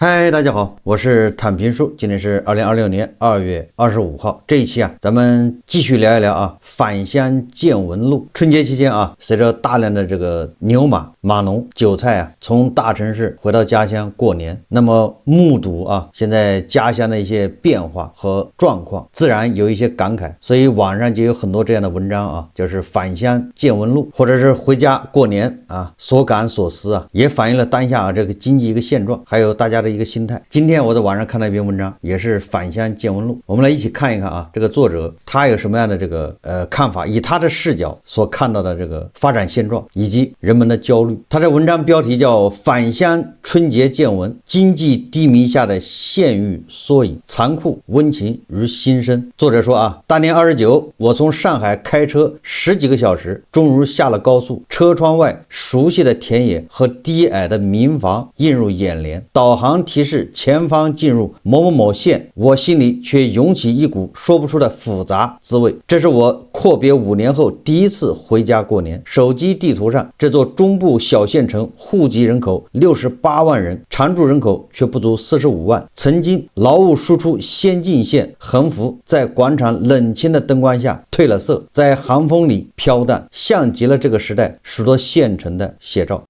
嗨，大家好，我是坦平叔，今天是2026年2月25号。这一期咱们继续聊一聊返乡见闻录。春节期间随着大量的这个牛马、码农、韭菜从大城市回到家乡过年，那么目睹现在家乡的一些变化和状况，自然有一些感慨，所以网上就有很多这样的文章就是返乡见闻录，或者是回家过年所感所思也反映了当下这个经济一个现状，还有大家的一个心态。今天我在网上看到一篇文章，也是返乡见闻录，我们来一起看一看这个作者他有什么样的这个看法，以他的视角所看到的这个发展现状以及人们的焦虑。他这文章标题叫返乡春节见闻，经济低迷下的县域缩影，残酷温情如新生。作者说大年29我从上海开车10几个小时，终于下了高速，车窗外熟悉的田野和低矮的民房映入眼帘，导航提示前方进入某某某县，我心里却涌起一股说不出的复杂滋味。这是我阔别5年后第一次回家过年。手机地图上这座中部小县城户籍人口68万人，常住人口却不足45万。曾经劳务输出先进县横幅在广场冷清的灯光下褪了色，在寒风里飘荡，像极了这个时代许多县城的写照。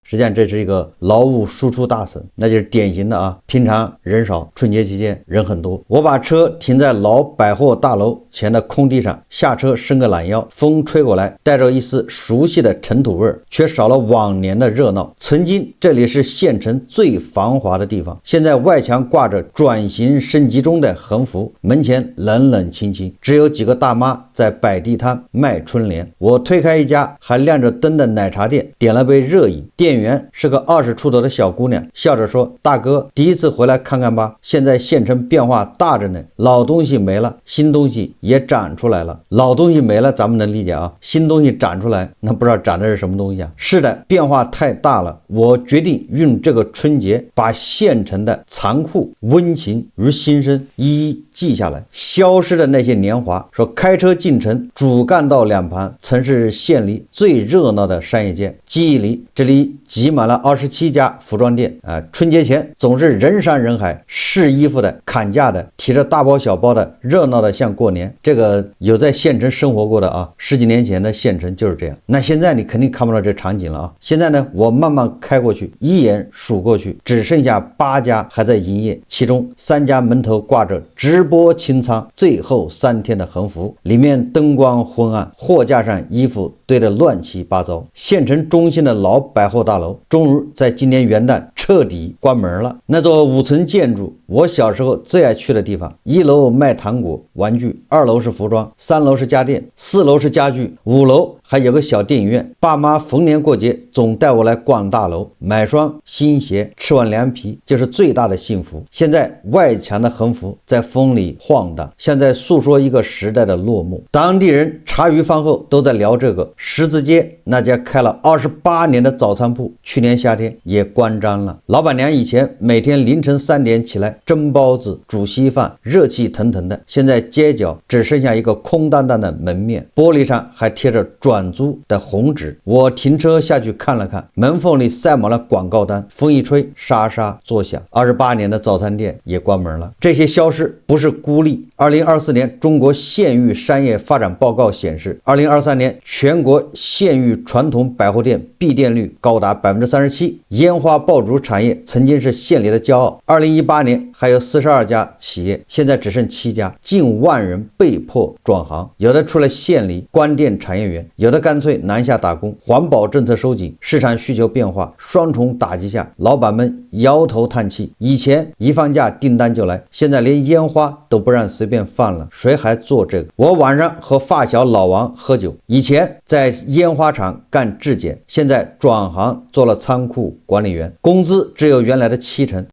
实际上这是一个劳务输出大省，那就是典型的平常人少，春节期间人很多。我把车停在老百货大楼前的空地上，下车伸个懒腰，风吹过来，带着一丝熟悉的尘土味，却少了往年的热闹。曾经这里是县城最繁华的地方，现在外墙挂着转型升级中的横幅，门前冷冷清清，只有几个大妈在摆地摊卖春联。我推开一家还亮着灯的奶茶店，点了杯热饮，店员是个20出头的小姑娘，笑着说：大哥，第一次回来看看吧，现在县城变化大着呢，老东西没了，新东西也长出来了。老东西没了咱们能理解新东西长出来，那不知道长的是什么东西是的，变化太大了。我决定用这个春节把县城的残酷温情如新生一一记下来。消失的那些年华，说开车进城，主干道两旁曾是县里最热闹的商业街，记忆里这里挤满了27家服装店春节前总是人山人海，试衣服的、砍价的、提着大包小包的，热闹的像过年。这个有在县城生活过的10几年前的县城就是这样。那现在你肯定看不到这场景了现在呢，我慢慢开过去，一眼数过去，只剩下8家还在营业，其中3家门头挂着直播清仓最后3天的横幅，里面灯光昏暗，货架上衣服堆得乱七八糟。县城中心的老百货大楼终于在今年元旦彻底关门了。那座5层建筑，我小时候最爱去的地方，1楼卖糖果玩具，2楼是服装，3楼是家电，4楼是家具，5楼还有个小电影院。爸妈逢年过节总带我来逛大楼，买双新鞋，吃碗凉皮，就是最大的幸福。现在外墙的横幅在风里晃荡，像在诉说一个时代的落幕。当地人茶余饭后都在聊这个。十字街那家开了28年的早餐铺，去年夏天也关张了。老板娘以前每天凌晨3点起来蒸包子、煮稀饭，热气腾腾的，现在街角只剩下一个空荡荡的门面，玻璃上还贴着转租的红纸。我停车下去看了看，门缝里塞满了广告单，风一吹沙沙作响。28年的早餐店也关门了。这些消失不是孤立。2024年中国县域商业发展报告显示，2023年全国县域传统百货店闭店率高达37%，烟花爆竹产业曾经是县里的骄傲。2018年还有42家企业，现在只剩7家，近万人被迫转行，有的出了县里关店产业园，有的干脆南下打工。环保政策收紧，市场需求变化，双重打击下，老板们摇头叹气。以前一放假订单就来，现在连烟花都不让随便放了，谁还做这个？我晚上和发小老王喝酒，以前在烟花厂干质检，现在转行做了仓库管理员，工资只有原来的70%。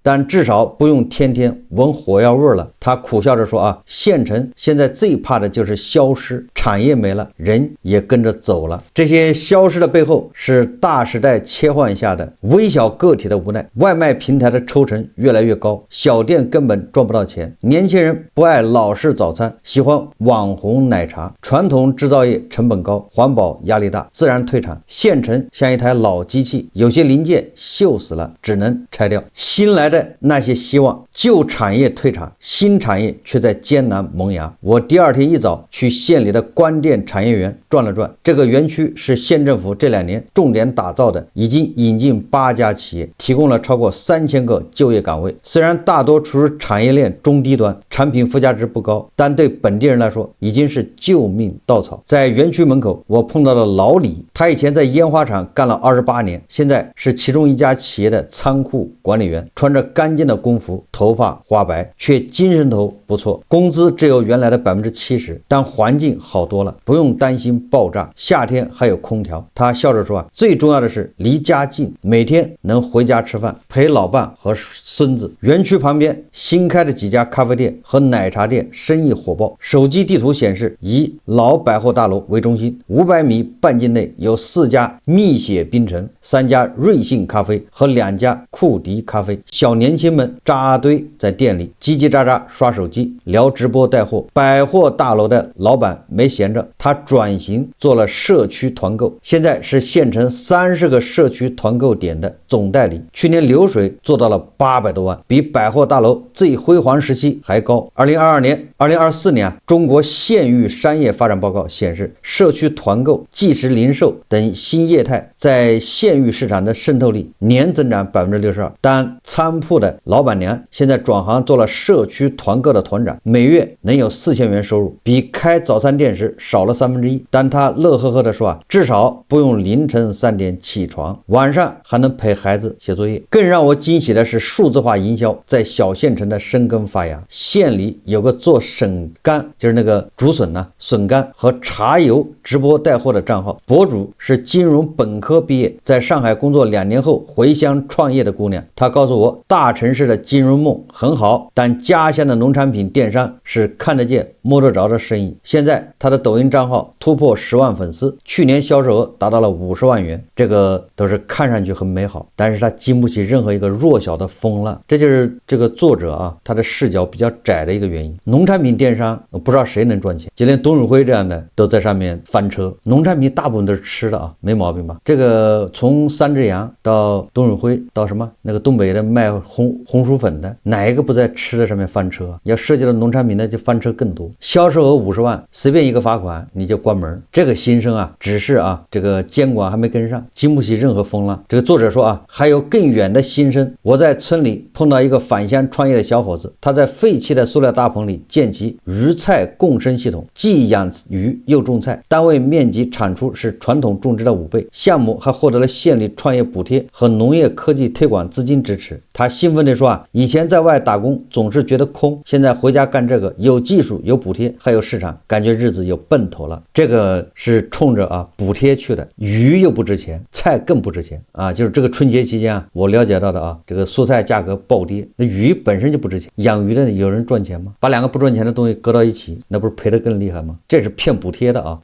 但至少不用天天闻火药味了。他苦笑着说县城现在最怕的就是消失，产业没了，人也跟着走了。这些消失的背后是大时代切换下的微小个体的无奈。外卖平台的抽成越来越高，小店根本赚不到钱。年轻人不爱老式早餐，喜欢网红奶茶。传统制造业成本高，环保压力大，自然退场。县城像一台老机器，有些零件锈死了，只能拆掉。新来的那些希望，旧产业退场，新产业却在艰难萌芽。我第二天一早去县里的关店产业园转了转，这个园区是县政府这2年重点打造的，已经引进8家企业，提供了超过3000个就业岗位。虽然大多处于产业链中低端，产品附加值不高，但对本地人来说已经是救命稻草。在园区门口，我碰到了老李，他以前在烟花厂干了28年，现在是其中一家企业的仓库管理员，穿着干净的工服，头发花白，却精神头不错，工资只有原来的70%，但环境好多了，不用担心爆炸，夏天还有空调。他笑着说最重要的是离家近，每天能回家吃饭，陪老伴和孙子。园区旁边新开的几家咖啡店和奶茶店生意火爆，手机地图显示以老百货大楼为中心，500米半径内有4家蜜雪冰城、3家瑞幸咖啡和2家库迪咖啡。小年轻们扎堆在店里叽叽喳喳刷手机聊直播带货。百货大楼的老板没闲着，他转型做了社区团购，现在是县城30个社区团购点的总代理，去年流水做到了800多万，比百货大楼最辉煌时期还高。2024年中国县域商业发展报告显示，社区团购、即时零售等新业态在县域市场的渗透力年增长62%。但仓铺的老板娘现在转行做了社区团购的团长，每月能有4000元收入，比开早餐店时少了1/3。但他乐呵呵地说至少不用凌晨3点起床，晚上还能陪孩子写作业。更让我惊喜的是，数字化营销在小县城的生根发芽。县里有个做笋干，就是那个竹笋笋干和茶油直播带货的账号，博主是金融本科毕业，在上海工作2年后回乡创业的姑娘。她告诉我，大城市的金融梦很好，但家乡的农产品电商是看得见摸得着的生意。现在她的抖音账号突破10万粉丝，去年销售额达到了50万元，这个都是看上去很美好，但是她经不起任何一个弱小的风浪。这就是这个作者他的视角比较窄的一个原因。农产品电商不知道谁能赚钱，就连董宇辉这样的都在上面翻车。农产品大部分都是吃的没毛病吧？这个从三只羊到董宇辉到什么那个东北的卖红薯粉的，哪一个不在吃的上面翻车？要涉及到农产品的就翻车更多。销售额50万，随便一个罚款你就关门。这个新生只是这个监管还没跟上，经不起任何风浪。这个作者说还有更远的新生。我在村里碰到一个返乡创业的小伙子，他在废弃的塑料大棚里建起鱼菜共生系统，既养鱼又种菜，单位面积产出是传统种植的5倍。项目还获得了县里创业补贴和农业科技推广资金支持。他兴奋地说以前在外打工总是觉得空，现在回家干这个，有技术有补贴还有市场，感觉日子有奔头了。这个是冲着补贴去的，鱼又不值钱，菜更不值钱就是这个春节期间我了解到的这个蔬菜价格暴跌，那鱼本身就不值钱，养鱼的有人赚钱吗？把2个不赚钱的东西搁到一起，那不是赔得更厉害吗？这是骗补贴的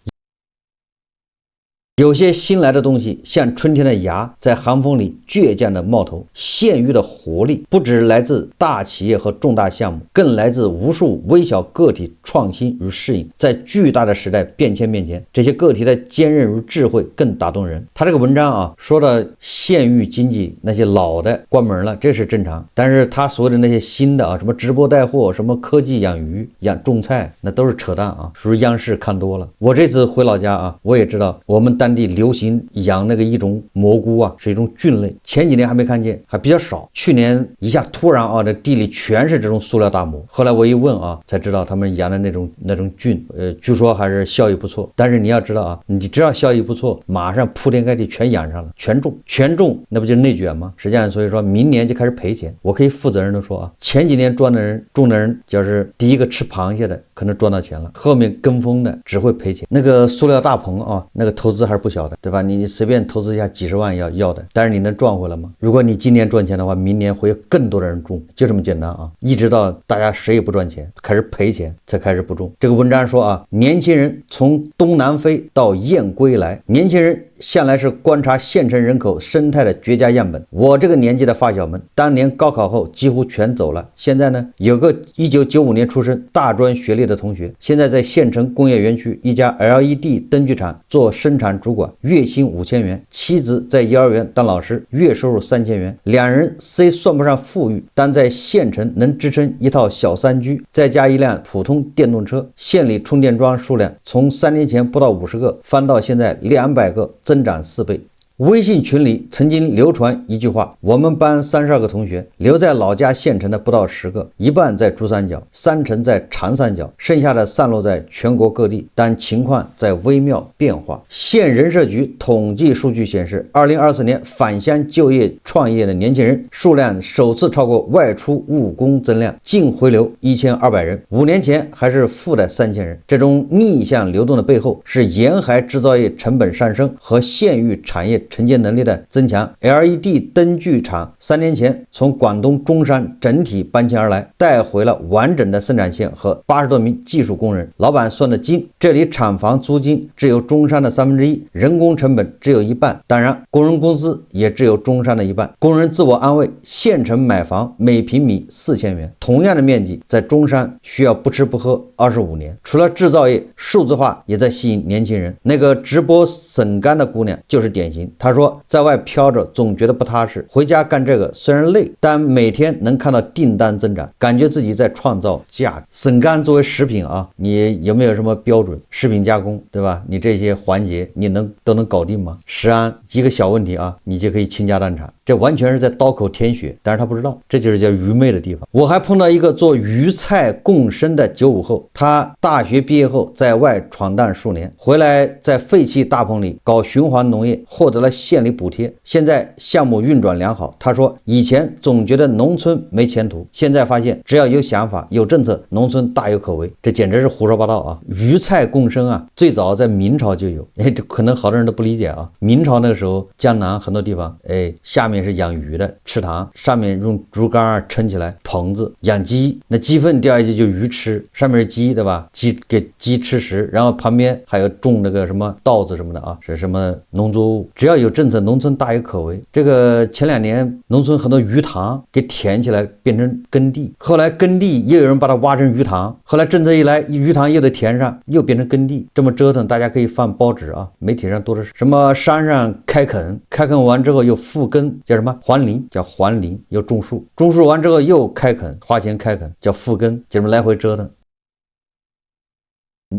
有些新来的东西像春天的芽，在寒风里倔强的冒头。县域的活力不只来自大企业和重大项目，更来自无数微小个体创新与适应。在巨大的时代变迁面前，这些个体的坚韧与智慧更打动人。他这个文章说到县域经济那些老的关门了，这是正常，但是他所有的那些新的什么直播带货，什么科技养鱼种菜，那都是扯淡属于央视看多了。我这次回老家我也知道我们当地流行养那个一种蘑菇是一种菌类，前几年还没看见，还比较少。去年一下突然这地里全是这种塑料大蘑，后来我一问才知道他们养的那种菌，据说还是效益不错。但是你要知道你只要效益不错，马上铺天盖地全养上了，全种，那不就是内卷吗？实际上所以说明年就开始赔钱。我可以负责任的说前几年种的人就是第一个吃螃蟹的可能赚到钱了，后面跟风的只会赔钱。那个塑料大棚那个投资还是是不小的，对吧？你随便投资一下几十万要的，但是你能赚回来吗？如果你今年赚钱的话，明年会有更多的人中，就这么简单啊！一直到大家谁也不赚钱，开始赔钱，才开始不中。这个文章说啊，年轻人从东南飞到雁归来，年轻人向来是观察县城人口生态的绝佳样本。我这个年纪的发小们，当年高考后几乎全走了。现在呢，有个1995年出生、大专学历的同学，现在在县城工业园区一家 LED 灯具厂做生产主管，月薪5000元。妻子在幼儿园当老师，月收入3000元。两人虽算不上富裕，但在县城能支撑一套小3居，再加一辆普通电动车。县里充电桩数量从3年前不到50个，翻到现在200个，增长4倍。微信群里曾经流传一句话，我们班32个同学，留在老家县城的不到10个，一半在珠三角，3成在长三角，剩下的散落在全国各地，但情况在微妙变化。县人社局统计数据显示，2024年返乡就业创业的年轻人数量首次超过外出务工增量，净回流1200人，5年前还是负的3000人。这种逆向流动的背后，是沿海制造业成本上升和县域产业承接能力的增强。 LED 灯具厂3年前从广东中山整体搬迁而来，带回了完整的生产线和80多名技术工人。老板算得精，这里厂房租金只有中山的1/3，人工成本只有一半，当然工人工资也只有中山的一半。工人自我安慰，县城买房每平米4000元，同样的面积在中山需要不吃不喝25年。除了制造业，数字化也在吸引年轻人。那个直播省干的姑娘就是典型。他说在外飘着总觉得不踏实，回家干这个虽然累，但每天能看到订单增长，感觉自己在创造价值。省干作为食品啊，你有没有什么标准？食品加工，对吧？你这些环节你都能搞定吗？食安一个小问题啊，你就可以倾家荡产，这完全是在刀口舔血，但是他不知道，这就是叫愚昧的地方。我还碰到一个做鱼菜共生的95后，他大学毕业后在外闯荡数年，回来在废弃大棚里搞循环农业，获得了县里补贴，现在项目运转良好。他说以前总觉得农村没前途，现在发现只要有想法有政策，农村大有可为。这简直是胡说八道啊！鱼菜共生啊，最早在明朝就有，这可能好多人都不理解啊。明朝那个时候，江南很多地方，下面是养鱼的池塘，上面用竹竿撑起来棚子养鸡，那鸡粪掉下去就鱼吃，上面是鸡，对吧？鸡给鸡吃食，然后旁边还有种那个什么稻子什么的啊，是什么农作物，只要有政策，农村大有可为。这个前2年农村很多鱼塘给填起来变成耕地，后来耕地又有人把它挖成鱼塘，后来政策一来，鱼塘又得填上，又变成耕地，这么折腾，大家可以放报纸啊，媒体上都是什么山上开垦，开垦完之后又复耕，叫什么还林，叫还林，又种树，种树完之后又开垦，花钱开垦，叫复耕，就这么来回折腾。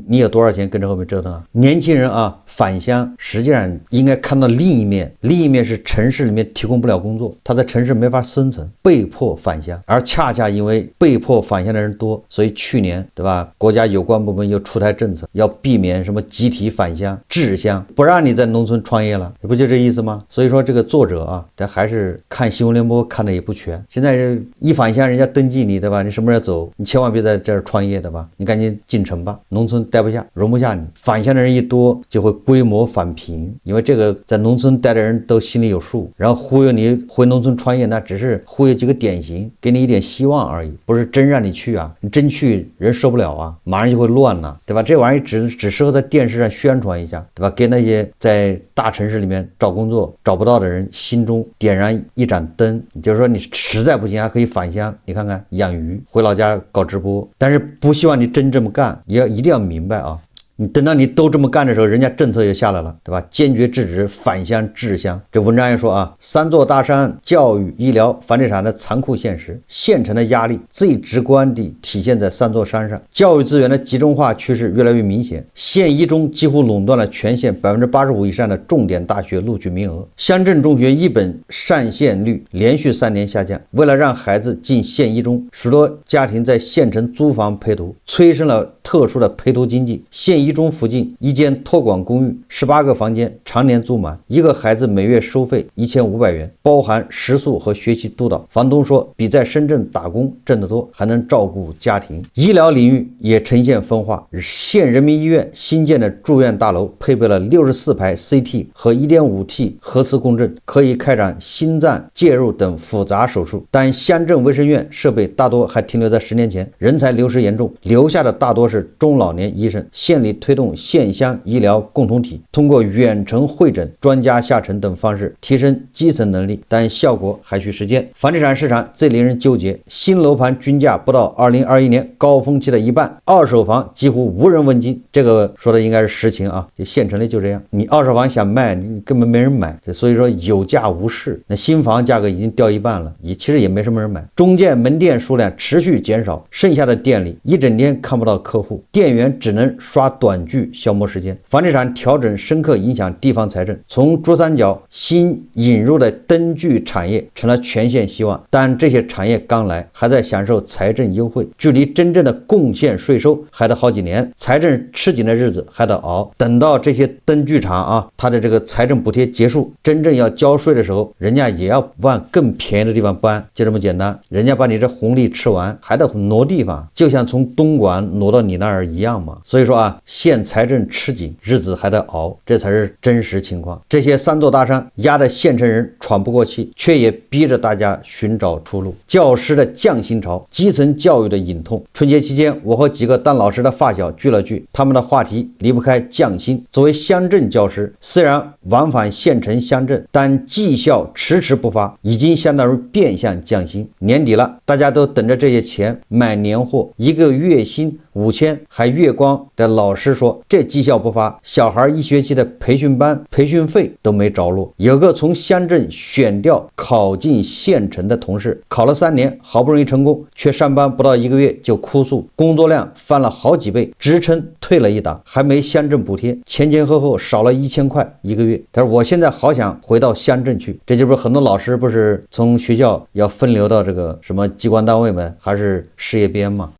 你有多少钱跟着后面折腾啊？年轻人啊，返乡实际上应该看到另一面，另一面是城市里面提供不了工作，他在城市没法生存，被迫返乡。而恰恰因为被迫返乡的人多，所以去年，对吧，国家有关部门又出台政策，要避免什么集体返乡、滞乡，不让你在农村创业了，不就这意思吗？所以说这个作者啊，他还是看新闻联播看的也不全。现在一返乡，人家登记你，对吧？你什么时候走，你千万别在这儿创业，对吧？你赶紧进城吧，农村待不下，容不下你。返乡的人一多，就会规模返贫，因为这个在农村待的人都心里有数，然后忽悠你回农村创业，那只是忽悠几个典型，给你一点希望而已，不是真让你去啊！你真去，人受不了啊，马上就会乱了，对吧？这玩意儿只适合在电视上宣传一下，对吧？给那些在大城市里面找工作找不到的人心中点燃一盏灯，就是说你实在不行还可以返乡，你看看养鱼，回老家搞直播，但是不希望你真这么干，一定要明白啊！你等到你都这么干的时候，人家政策也下来了，对吧？坚决制止返乡滞乡。这文章也说啊，3座大山，教育、医疗、房地产的残酷现实，县城的压力最直观地体现在3座山上。教育资源的集中化趋势越来越明显，县一中几乎垄断了全县85%以上的重点大学录取名额，乡镇中学一本上线率连续3年下降。为了让孩子进县一中，许多家庭在县城租房陪读，催生了特殊的陪读经济。县一一中附近一间托管公寓，18个房间，常年租满，一个孩子每月收费1500元，包含食宿和学习督导。房东说比在深圳打工挣得多，还能照顾家庭。医疗领域也呈现分化，县人民医院新建的住院大楼配备了64排 CT 和 1.5T 核磁共振，可以开展心脏介入等复杂手术，但乡镇卫生院设备大多还停留在10年前，人才流失严重，留下的大多是中老年医生。县里推动县乡医疗共同体，通过远程会诊、专家下沉等方式提升基层能力，但效果还需时间。房地产市场最令人纠结，新楼盘均价不到2021年高峰期的一半，二手房几乎无人问津。这个说的应该是实情啊，县城里就这样，你二手房想卖，你根本没人买，所以说有价无市。那新房价格已经掉一半了，其实也没什么人买。中介门店数量持续减少，剩下的店里一整天看不到客户，店员只能刷短剧消磨时间。房地产调整深刻影响地方财政，从珠三角新引入的灯具产业成了全县希望，但这些产业刚来，还在享受财政优惠，距离真正的贡献税收还得好几年，财政吃紧的日子还得熬。等到这些灯具厂啊，它的这个财政补贴结束，真正要交税的时候，人家也要往更便宜的地方搬，就这么简单。人家把你这红利吃完，还得挪地方，就像从东莞挪到你那儿一样嘛。所以说啊，县财政吃紧，日子还得熬，这才是真实情况。这些三座大山压得县城人喘不过气，却也逼着大家寻找出路。教师的降薪潮，基层教育的隐痛。春节期间，我和几个当老师的发小聚了聚，他们的话题离不开降薪。作为乡镇教师，虽然往返县城乡镇，但绩效迟迟不发，已经相当于变相降薪。年底了，大家都等着这些钱买年货，一个月薪5000还月光的老师说，这绩效不发，小孩1学期的培训班培训费都没着落。有个从乡镇选调考进县城的同事，考了3年，好不容易成功，却上班不到1个月就哭诉，工作量翻了好几倍，职称退了一档，还没乡镇补贴，前前后后少了1000块1个月。但是我现在好想回到乡镇去，这就是很多老师不是从学校要分流到这个什么机关单位们还是事业编嘛，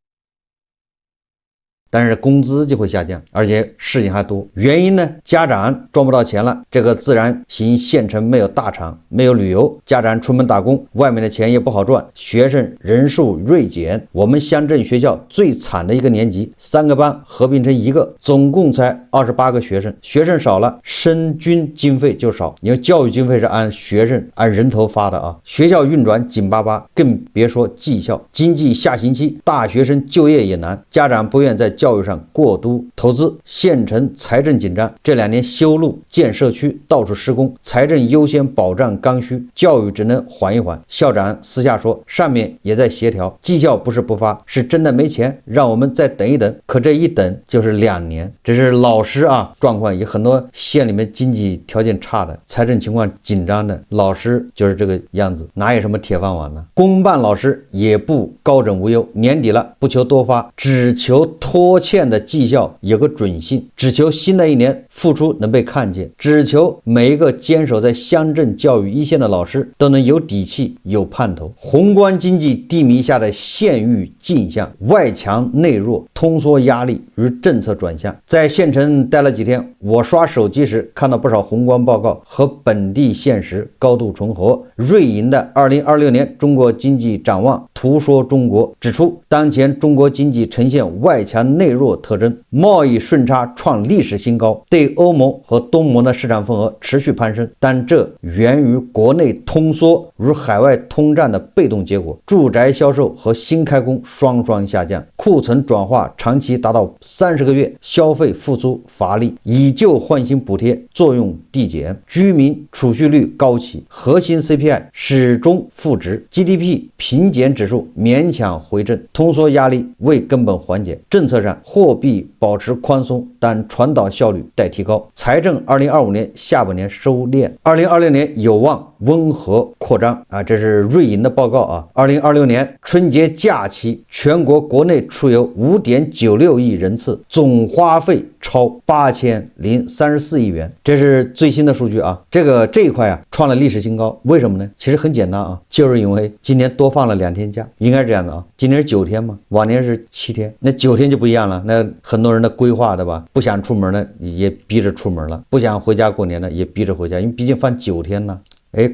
但是工资就会下降，而且事情还多。原因呢，家长赚不到钱了，这个自然型县城没有大厂，没有旅游，家长出门打工，外面的钱也不好赚，学生人数锐减。我们乡镇学校最惨的一个年级，3个班合并成一个，总共才28个学生，学生少了，生均经费就少。因为教育经费是按学生按人头发的啊，学校运转紧巴巴，更别说绩效。经济下行期，大学生就业也难，家长不愿在教育上过度投资，县城财政紧张，这2年修路建社区到处施工，财政优先保障刚需，教育只能缓一缓。校长私下说，上面也在协调，绩效不是不发，是真的没钱，让我们再等一等。可这一等就是2年。这是老师啊状况，也很多县里面经济条件差的，财政情况紧张的老师就是这个样子，哪有什么铁饭碗呢？公办老师也不高枕无忧，年底了不求多发，只求拖欠的绩效有个准信，只求新的一年付出能被看见，只求每一个坚守在乡镇教育一线的老师都能有底气有盼头。宏观经济低迷下的县域镜像，外强内弱，通缩压力与政策转向。在县城待了几天，我刷手机时看到不少宏观报告和本地现实高度重合。瑞银的2026年中国经济展望图说中国指出，当前中国经济呈现外强内弱特征，贸易顺差创历史新高，对欧盟和东盟的市场份额持续攀升，但这源于国内通缩与海外通胀的被动结果，住宅销售和新开工双双下降，库存转化长期达到30个月，消费复苏乏力，以旧换新补贴作用递减，居民储蓄率高企，核心 CPI 始终负值， GDP 平减指数勉强回正，通缩压力未根本缓解。政策上货币保持宽松，但传导效率待提高。财政2025年下半年收敛，2026年有望温和扩张啊，这是瑞银的报告啊。2026年春节假期全国国内出游5.96亿人次，总花费超8034亿元，这是最新的数据啊。这一块啊创了历史新高，为什么呢？其实很简单啊，就是因为今年多放了2天假，应该是这样的啊。今年是9天嘛，往年是7天，那9天就不一样了。那很多人的规划对吧？不想出门的也逼着出门了，不想回家过年的也逼着回家，因为毕竟放9天呢。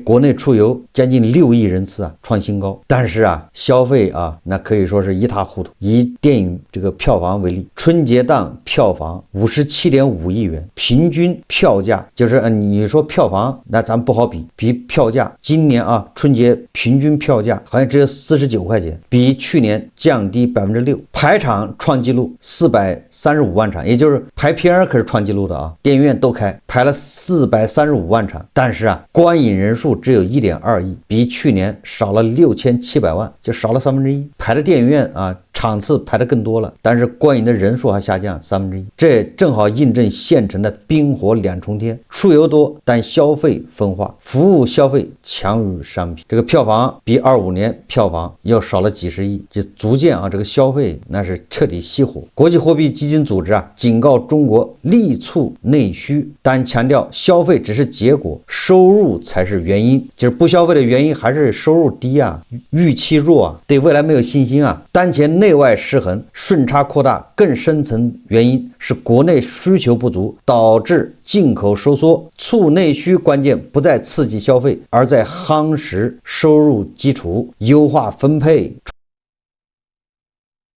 国内出游将近6亿人次啊，创新高。但是啊，消费啊，那可以说是一塌糊涂。以电影这个票房为例，春节档票房57.5亿元，平均票价就是你说票房，那咱不好比票价。今年啊，春节平均票价好像只有49块钱，比去年降低6%。排场创纪录435万场，也就是排片可是创纪录的啊，电影院都开，排了435万场。但是啊，观影人数只有1.2亿，比去年少了6700万，就少了1/3。排的电影院啊，场次排的更多了，但是观影的人数还下降1/3，这正好印证县城的冰火两重天：出游多，但消费分化，服务消费强于商品。这个票房比25年票房要少了几十亿，就足见啊，这个消费那是彻底熄火。国际货币基金组织啊警告中国力促内需，但强调消费只是结果，收入才是原因。就是不消费的原因还是收入低啊，预期弱啊，对未来没有信心啊。当前内外失衡，顺差扩大，更深层原因是国内需求不足，导致进口收缩。促内需关键不在刺激消费，而在夯实收入基础，优化分配。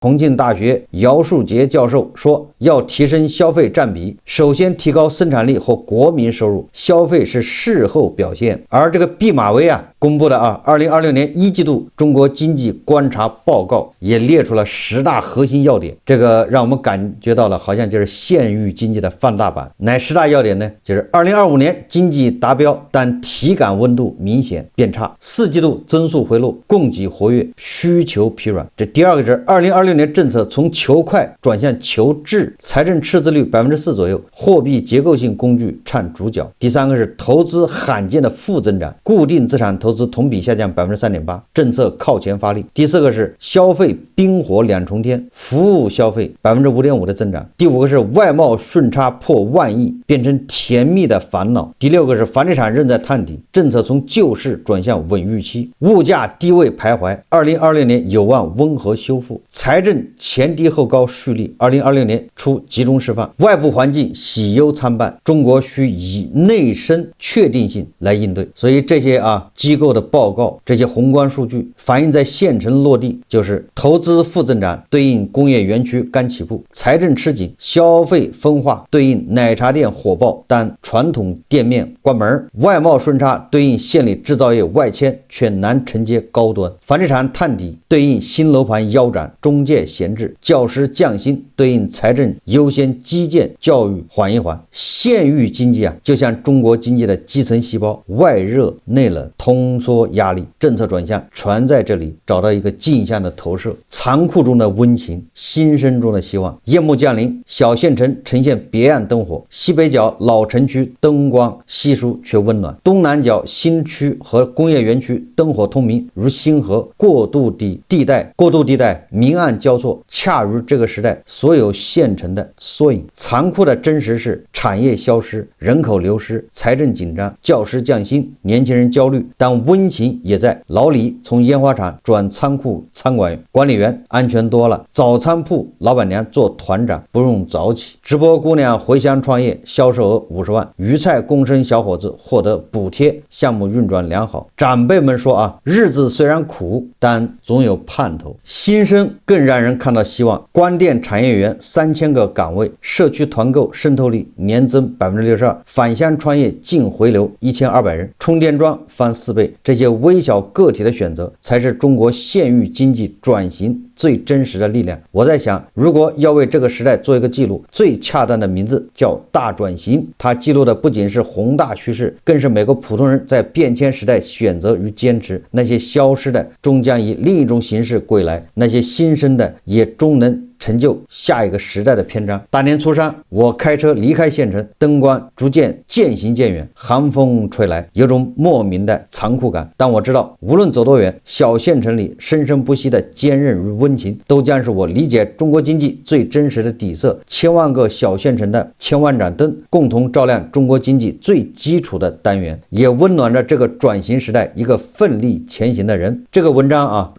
重庆大学姚树杰教授说，要提升消费占比，首先提高生产力和国民收入，消费是事后表现。而这个毕马威啊公布的2026年1季度中国经济观察报告也列出了10大核心要点，这个让我们感觉到了好像就是县域经济的放大版。哪10大要点呢？就是2025年经济达标，但体感温度明显变差，4季度增速回落，供给活跃，需求疲软。这第二个是2026年政策从求快转向求质，财政赤字率4%左右，货币结构性工具占主角。第三个是投资罕见的负增长，固定资产投资同比下降3.8%，政策靠前发力。第四个是消费冰火两重天，服务消费5.5%的增长。第五个是外贸顺差破10000亿，变成甜蜜的烦恼。第六个是房地产仍在探底，政策从救市转向稳预期，物价低位徘徊，2026年有望温和修复。财政前低后高蓄力，2026年初集中释放。外部环境喜忧参半，中国需以内生确定性来应对。所以这些机构的报告，这些宏观数据反映在县城落地，就是投资负增长对应工业园区刚起步，财政吃紧，消费分化对应奶茶店火爆但传统店面关门，外贸顺差对应县里制造业外迁却难承接高端，房地产探底对应新楼盘腰斩，中介闲置，教师降薪对应财政优先基建教育缓一缓。县域经济就像中国经济的基层细胞，外热内冷，通缩压力，政策转向全在这里找到一个镜像的投射，残酷中的温情，新生中的希望。夜幕降临，小县城呈现别样灯火，西北角老城区灯光稀疏却温暖，东南角新区和工业园区灯火通明如星河，过渡地带明暗交错，恰如这个时代所有县城的缩影。残酷的真实是产业消失，人口流失，财政紧张，教师降薪，年轻人焦虑，但温情也在。老李从烟花厂转仓库餐馆管理员，安全多了。早餐铺老板娘做团长不用早起。直播姑娘回乡创业，销售额50万。鱼菜共生小伙子获得补贴，项目运转良好。长辈们说日子虽然苦，但总有盼头。新生更让人看到希望。关店产业园3000个岗位，社区团购渗透率年增62%，返乡创业净回流1200人，充电桩翻4倍。这些微小个体的选择，才是中国县域经济转型最真实的力量。我在想，如果要为这个时代做一个记录，最恰当的名字叫大转型。它记录的不仅是宏大趋势，更是每个普通人在变迁时代选择与坚持。那些消失的终将以另一种形式归来，那些新生的也终能成就下一个时代的篇章。大年初三，我开车离开县城，灯光逐渐渐行渐远，寒风吹来，有种莫名的残酷感。但我知道，无论走多远，小县城里生生不息的坚韧与温情，都将是我理解中国经济最真实的底色。千万个小县城的千万盏灯，共同照亮中国经济最基础的单元，也温暖着这个转型时代一个奋力前行的人。这个文章啊，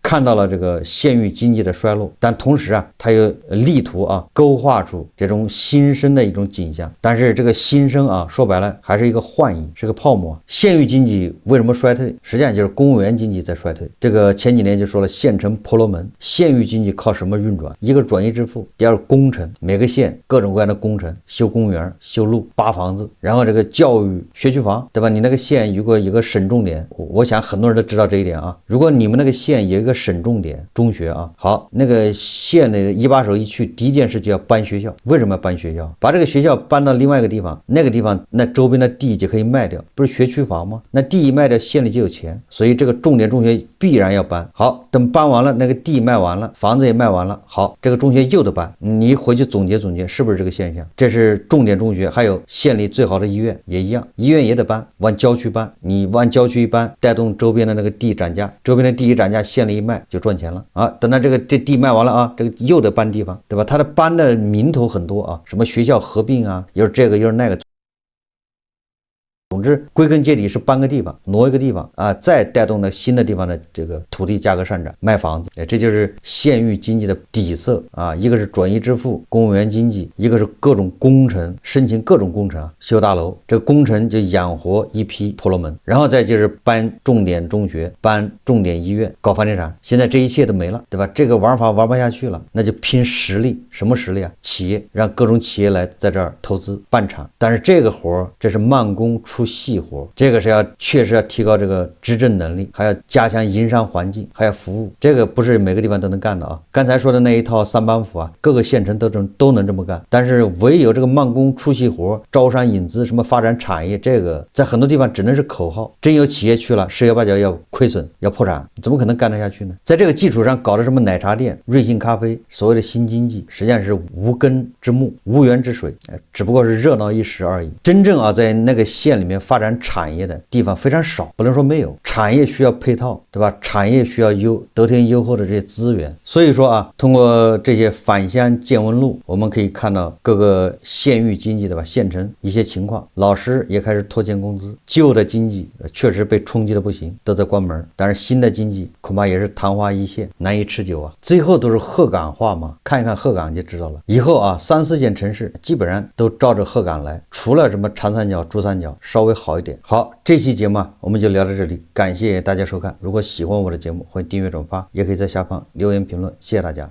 看到了这个县域经济的衰落，但同时啊，它又力图啊勾画出这种新生的一种景象。但是这个新生啊，说白了还是一个幻影，是个泡沫。县域经济为什么衰退？实际上就是公务员经济在衰退。这个前几年就说了，县城婆罗门，县域经济靠什么运转？一个转移支付，第二个工程，每个县各种各样的工程，修公园、修路、扒房子，然后这个教育学区房，对吧？你那个县如果有个省重点，我想很多人都知道这一点啊。如果你们那个县有一个省重点中学啊，好，那个县的一把手一去，第一件事就要搬学校。为什么要搬学校？把这个学校搬到另外一个地方，那个地方那周边的地就可以卖掉，不是学区房吗？那地一卖掉，县里就有钱，所以这个重点中学必然要搬。好，等搬完了，那个地卖完了，房子也卖完了，好，这个中学又得搬。你回去总结总结，是不是这个现象？这是重点中学，还有县里最好的医院也一样，医院也得搬，往郊区搬。你往郊区一搬，带动周边的那个地涨价，周边的地一涨价，县里一卖就赚钱了啊。等到这地卖完了啊，这个又得搬地方，对吧？它的搬的名头很多啊，什么学校合并啊，又是这个又是那个。总之，归根结底是搬个地方，挪一个地方啊，再带动了新的地方的这个土地价格上涨，卖房子，这就是县域经济的底色啊。一个是转移支付，公务员经济；一个是各种工程，申请各种工程啊，修大楼，这个工程就养活一批婆罗门，然后再就是搬重点中学，搬重点医院，搞房地产。现在这一切都没了，对吧？这个玩法玩不下去了，那就拼实力。什么实力啊？企业，让各种企业来在这儿投资办厂。但是这个活这是慢工出细活，这个是确实要提高这个执政能力，还要加强营商环境，还要服务，这个不是每个地方都能干的啊。刚才说的那一套三板斧啊，各个县城都能这么干，但是唯有这个慢工出细活，招商引资，什么发展产业，这个在很多地方只能是口号，真有企业去了，十有八九要亏损，要破产，怎么可能干得下去呢？在这个基础上搞的什么奶茶店、瑞幸咖啡，所谓的新经济，实际上是无根之木、无源之水，只不过是热闹一时而已。真正啊，在那个县里面发展产业的地方非常少，不能说没有，产业需要配套，对吧？产业需要得天优厚的这些资源。所以说啊，通过这些返乡见闻录，我们可以看到各个县域经济，对吧？县城一些情况，老师也开始拖欠工资，旧的经济确实被冲击的不行，都在关门，但是新的经济恐怕也是昙花一现，难以持久啊。最后都是鹤岗化嘛，看一看鹤岗就知道了。以后啊，3、4线城市基本上都照着鹤岗来，除了什么长三角、珠三角稍微好一点。好，这期节目啊，我们就聊到这里，感谢大家收看。如果喜欢我的节目，欢迎订阅转发，也可以在下方留言评论，谢谢大家。